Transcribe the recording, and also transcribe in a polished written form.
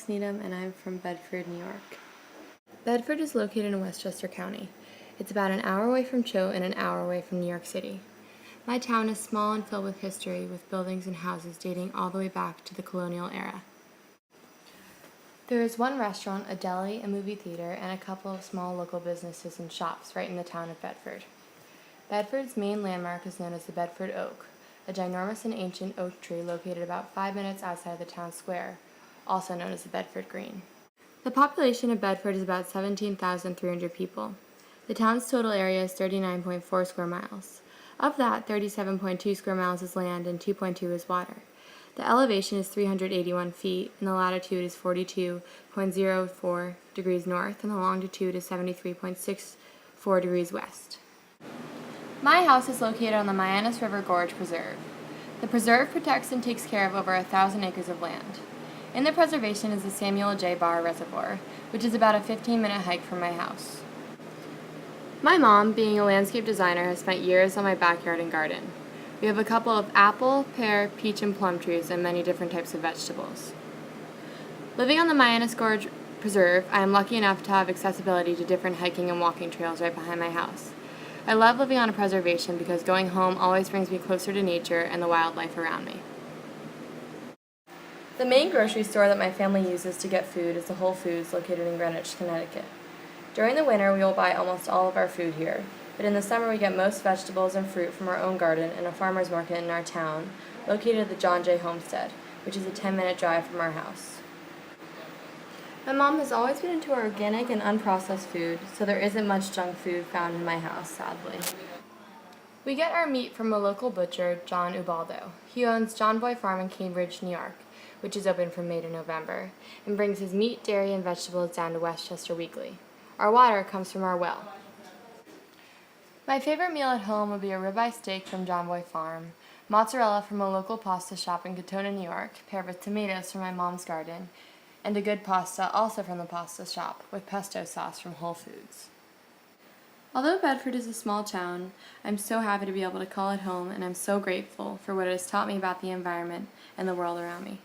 Alex Needham, and I'm from Bedford, New York. Bedford is located in Westchester County. It's about an hour away from Choate and an hour away from New York City. My town is small and filled with history, with buildings and houses dating all the way back to the colonial era. There is one restaurant, a deli, a movie theater, and a couple of small local businesses and shops right in the town of Bedford. Bedford's main landmark is known as the Bedford Oak, a ginormous and ancient oak tree located about 5 minutes outside the town square, also known as the Bedford Green. The population of Bedford is about 17,300 people. The town's total area is 39.4 square miles. Of that, 37.2 square miles is land and 2.2 is water. The elevation is 381 feet, and the latitude is 42.04 degrees north, and the longitude is 73.64 degrees west. My house is located on the Mianus River Gorge Preserve. The preserve protects and takes care of over 1,000 acres of land. In the preservation is the Samuel J. Barr Reservoir, which is about a 15-minute hike from my house. My mom, being a landscape designer, has spent years on my backyard and garden. We have a couple of apple, pear, peach, and plum trees and many different types of vegetables. Living on the Mianus Gorge Preserve, I am lucky enough to have accessibility to different hiking and walking trails right behind my house. I love living on a preservation because going home always brings me closer to nature and the wildlife around me. The main grocery store that my family uses to get food is the Whole Foods located in Greenwich, Connecticut. During the winter, we will buy almost all of our food here, but in the summer we get most vegetables and fruit from our own garden and a farmer's market in our town, located at the John Jay Homestead, which is a 10-minute drive from our house. My mom has always been into organic and unprocessed food, so there isn't much junk food found in my house, sadly. We get our meat from a local butcher, John Ubaldo. He owns John Boy Farm in Cambridge, New York, which is open from May to November, and brings his meat, dairy, and vegetables down to Westchester weekly. Our water comes from our well. My favorite meal at home would be a ribeye steak from John Boy Farm, mozzarella from a local pasta shop in Katona, New York, paired with tomatoes from my mom's garden, and a good pasta also from the pasta shop, with pesto sauce from Whole Foods. Although Bedford is a small town, I'm so happy to be able to call it home, and I'm so grateful for what it has taught me about the environment and the world around me.